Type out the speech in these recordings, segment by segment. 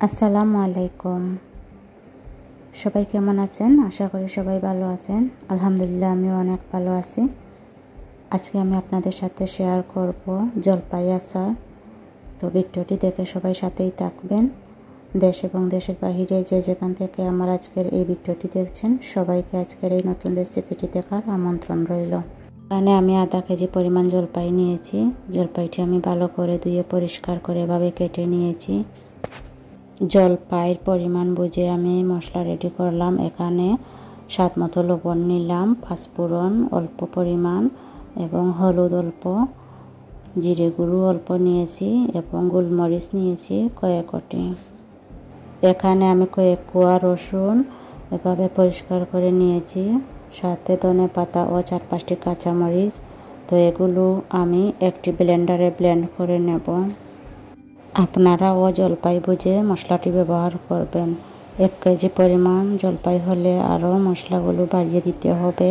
আসসালামু আলাইকুম। সবাই কেমন আছেন? আশা করি সবাই ভালো আছেন। আলহামদুলিল্লাহ আমিও অনেক ভালো আছি। আজকে আমি আপনাদের সাথে শেয়ার করব জলপাই আচার। তো ভিডিওটি দেখে সবাই সাথেই থাকবেন। দেশ এবং দেশের বাহিরে যে যেখান থেকে আমার আজকের এই ভিডিওটি দেখছেন সবাইকে আজকের এই নতুন রেসিপিটি দেখার আমন্ত্রণ রইল। এখানে আমি আধা কেজি পরিমাণ জলপাই নিয়েছি। জলপাইটি আমি ভালো করে ধুয়ে পরিষ্কার করে এভাবে কেটে নিয়েছি। জলপাইয়ের পরিমাণ বুঝে আমি মশলা রেডি করলাম। এখানে স্বাদ মতো লবণ নিলাম, পাঁচফোড়ন অল্প পরিমাণ এবং হলুদ অল্প, জিরে গুঁড়ো অল্প নিয়েছি এবং গোলমরিচ নিয়েছি কয়েকটি। এখানে আমি কয়েক কোয়া রসুন এভাবে পরিষ্কার করে নিয়েছি, সাথে ধনে পাতা ও 4-5টি কাঁচামরিচ। তো এগুলো আমি একটি ব্লেন্ডারে ব্লেন্ড করে নেব। আপনারাও জলপাই বুঝে মশলাটি ব্যবহার করবেন। 1 কেজি পরিমাণ জলপাই হলে আরও মশলাগুলো বাড়িয়ে দিতে হবে।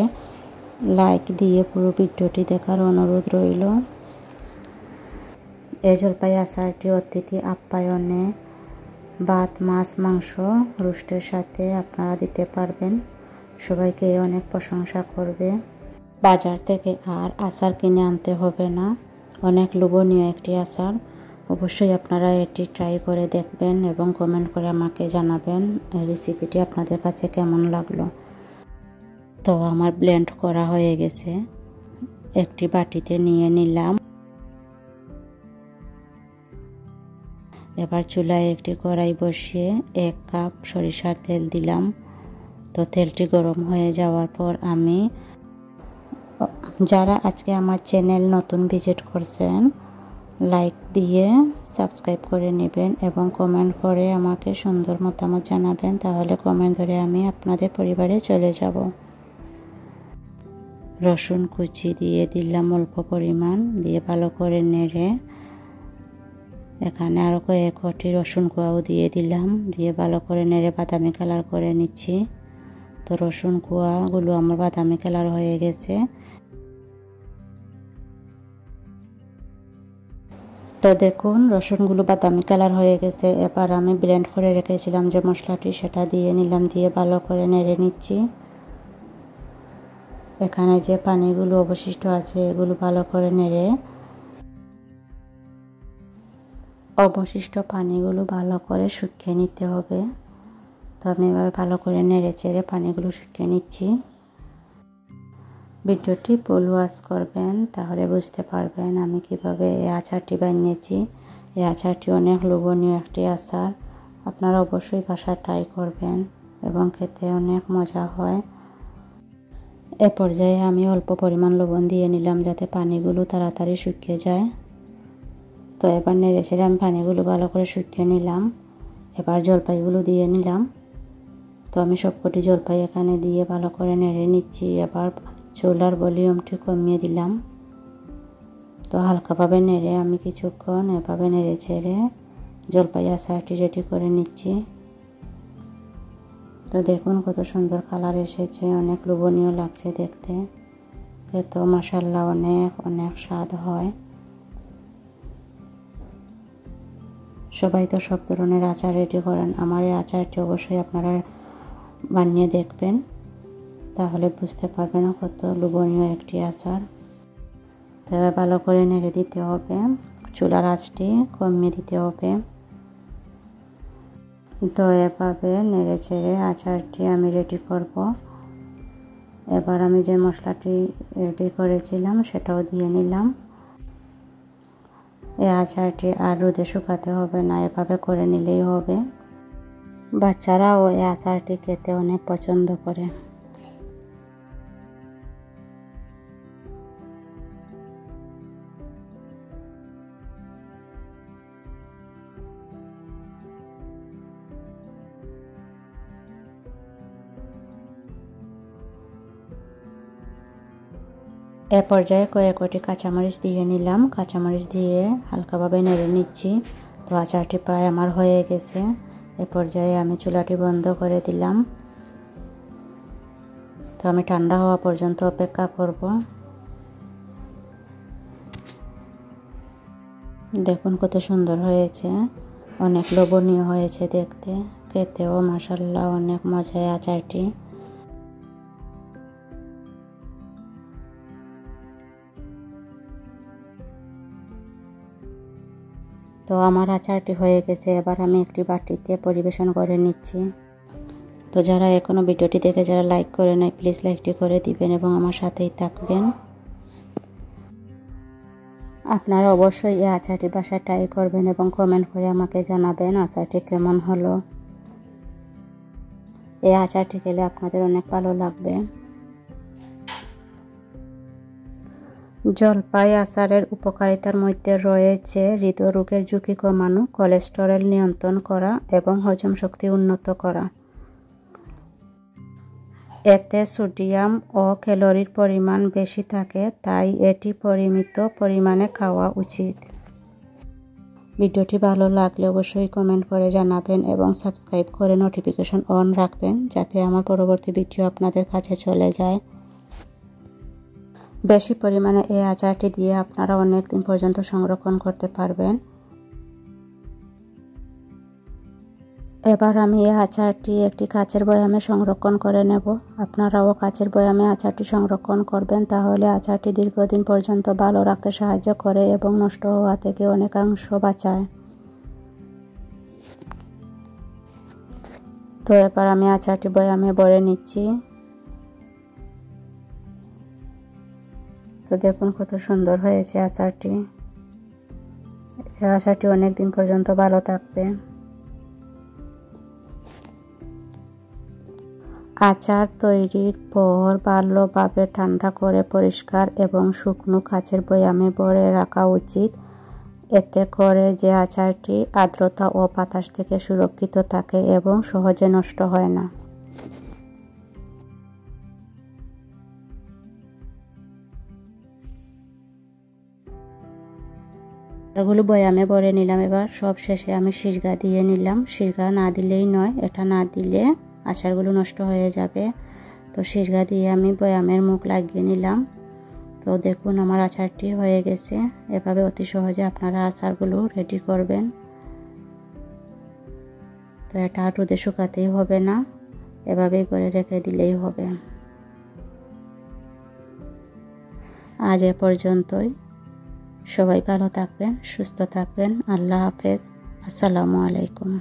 লাইক দিয়ে পুরো ভিডিওটি দেখার অনুরোধ রইল। এই জলপাই আচারটি অতিথি আপ্যায়নে ভাত, মাছ, মাংস, রোস্টের সাথে আপনারা দিতে পারবেন। সবাইকে অনেক প্রশংসা করবে। বাজার থেকে আর আচার কিনে আনতে হবে না। অনেক লোভনীয় একটি আচার। অবশ্যই আপনারা এটি ট্রাই করে দেখবেন এবং কমেন্ট করে আমাকে জানাবেন এই রেসিপিটি আপনাদের কাছে কেমন লাগলো। তো আমার ব্লেন্ড করা হয়ে গেছে, একটি বাটিতে নিয়ে নিলাম। এবার চুলায় একটি কড়াই বসিয়ে 1 কাপ সরিষার তেল দিলাম। তো তেলটি গরম হয়ে যাওয়ার পর আমি, যারা আজকে আমার চ্যানেল নতুন ভিজিট করছেন, লাইক দিয়ে সাবস্ক্রাইব করে নেবেন এবং কমেন্ট করে আমাকে সুন্দর মতামত জানাবেন। তাহলে কমেন্ট ধরে আমি আপনাদের পরিবারে চলে যাব। রসুন কুচি দিয়ে দিলাম অল্প পরিমাণ, দিয়ে ভালো করে নেড়ে এখানে আরও কয়েকটি রসুন কোয়াও দিয়ে দিলাম, দিয়ে ভালো করে নেড়ে বাদামি কালার করে নিচ্ছি। তো রসুন কোয়াগুলো আমার বাদামি কালার হয়ে গেছে। তো দেখুন রসুনগুলো বাদামি কালার হয়ে গেছে। এবার আমি ব্লেন্ড করে রেখেছিলাম যে মশলাটি, সেটা দিয়ে নিলাম, দিয়ে ভালো করে নেড়ে নিচ্ছি। এখানে যে পানিগুলো অবশিষ্ট আছে এগুলো ভালো করে নেড়ে, অবশিষ্ট পানিগুলো ভালো করে শুকিয়ে নিতে হবে। তো আমি এভাবে ভালো করে নেড়ে চেড়ে পানিগুলো শুকিয়ে নিচ্ছি। ভিডিওটি ফুল ওয়াচ করবেন, তাহলে বুঝতে পারবেন আমি কিভাবে এই আচারটি বানিয়েছি। এই আচারটি অনেক লোভনীয় একটি আচার। আপনারা অবশ্যই বাসায় ট্রাই করবেন এবং খেতে অনেক মজা হয়। এ পর্যায়ে আমি অল্প পরিমাণ লবণ দিয়ে নিলাম যাতে পানিগুলো তাড়াতাড়ি শুকিয়ে যায়। তো এবার নেড়ে চেড়ে আমি পানিগুলো ভালো করে শুকিয়ে নিলাম। এবার জলপাইগুলো দিয়ে নিলাম। তো আমি সবকটি জলপাই এখানে দিয়ে ভালো করে নেড়ে নিচ্ছি। এবার চুলার ভলিউমটি কমিয়ে দিলাম। তো হালকাভাবে নেড়ে আমি কিছুক্ষণ এভাবে নেড়ে চেড়ে জলপাই আচারটি রেডি করে নিচ্ছি। তো দেখুন কত সুন্দর কালার এসেছে, অনেক লোভনীয় লাগছে দেখতে। খেতে মাশাআল্লাহ অনেক অনেক স্বাদ হয়। সবাই তো সব ধরনের আচার রেডি করেন, আমার এই আচারটি অবশ্যই আপনারা বানিয়ে দেখবেন, তাহলে বুঝতে পারবেন কত লোভনীয় একটি আচার। তবে ভালো করে নেড়ে দিতে হবে, চুলার আঁচটি কমিয়ে দিতে হবে। তো এভাবে নেড়ে চেড়ে আচারটি আমি রেডি করব। এবার আমি যে মশলাটি রেডি করেছিলাম সেটাও দিয়ে নিলাম। এই আচারটি আর রোদে শুকাতে হবে না, এভাবে করে নিলেই হবে। বাচ্চারাও এই আচারটি খেতে অনেক পছন্দ করে। এ পর্যায়ে কয়েকটি কাঁচামরিচ দিয়ে নিলাম। কাঁচামরিচ দিয়ে হালকাভাবে নেড়ে নিচ্ছি। তো আচারটি প্রায় আমার হয়ে গেছে। এ পর্যায়ে আমি চুলাটি বন্ধ করে দিলাম। তো আমি ঠান্ডা হওয়া পর্যন্ত অপেক্ষা করব। দেখুন কত সুন্দর হয়েছে। অনেক লোভনীয় হয়েছে দেখতে, খেতেও মাশাআল্লাহ অনেক মজার আচারটি। তো আমার আচারটি হয়ে গেছে, এবার আমি একটি বাটিতে পরিবেশন করে নিচ্ছি। তো যারা এখনও ভিডিওটি দেখে যারা লাইক করে নাই, প্লিজ লাইকটি করে দিবেন এবং আমার সাথেই থাকবেন। আপনারা অবশ্যই এই আচারটি বাসায় ট্রাই করবেন এবং কমেন্ট করে আমাকে জানাবেন আচারটি কেমন হলো। এই আচারটি খেলে আপনাদের অনেক ভালো লাগবে। জলপাই আচারের উপকারিতার মধ্যে রয়েছে হৃদরোগের ঝুঁকি কমানো, কোলেস্টেরল নিয়ন্ত্রণ করা এবং হজম শক্তি উন্নত করা। এতে সোডিয়াম ও ক্যালোরির পরিমাণ বেশি থাকে, তাই এটি পরিমিত পরিমাণে খাওয়া উচিত। ভিডিওটি ভালো লাগলে অবশ্যই কমেন্ট করে জানাবেন এবং সাবস্ক্রাইব করে নোটিফিকেশন অন রাখবেন, যাতে আমার পরবর্তী ভিডিও আপনাদের কাছে চলে যায়। বেশি পরিমাণে এই আচারটি দিয়ে আপনারা অনেক দিন পর্যন্ত সংরক্ষণ করতে পারবেন। এবার আমি এই আচারটি একটি কাচের বয়ামে সংরক্ষণ করে নেব। আপনারাও কাচের বয়ামে আচারটি সংরক্ষণ করবেন, তাহলে আচারটি দীর্ঘদিন পর্যন্ত ভালো রাখতে সাহায্য করে এবং নষ্ট হওয়া থেকে অনেকাংশ বাঁচায়। তো এবার আমি আচারটি বয়ামে ভরে নিচ্ছি। তো দেখুন কত সুন্দর হয়েছে আচারটি। এই আচারটি অনেক দিন পর্যন্ত ভালো থাকবে। আচার তৈরির পর ভালোভাবে ঠান্ডা করে পরিষ্কার এবং শুকনো কাচের বয়ামে ভরে রাখা উচিত। এতে করে যে আচারটি আর্দ্রতা ও বাতাস থেকে সুরক্ষিত থাকে এবং সহজে নষ্ট হয় না। আচারগুলো বয়ামে ভরে নিলাম। এবার সব শেষে আমি সিরকা দিয়ে নিলাম। সিরকা না দিলেই নয়, এটা না দিলে আচারগুলো নষ্ট হয়ে যাবে। তো সিরকা দিয়ে আমি বয়ামের মুখ লাগিয়ে নিলাম। তো দেখুন আমার আচারটি হয়ে গেছে। এভাবে অতি সহজে আপনারা আচারগুলো রেডি করবেন। তো এটা আর রোদে শুকাতেই হবে না, এভাবেই করে রেখে দিলেই হবে। আজ এ পর্যন্তই। সবাই ভালো থাকবেন, সুস্থ থাকবেন। আল্লাহ হাফেজ। আসসালামু আলাইকুম।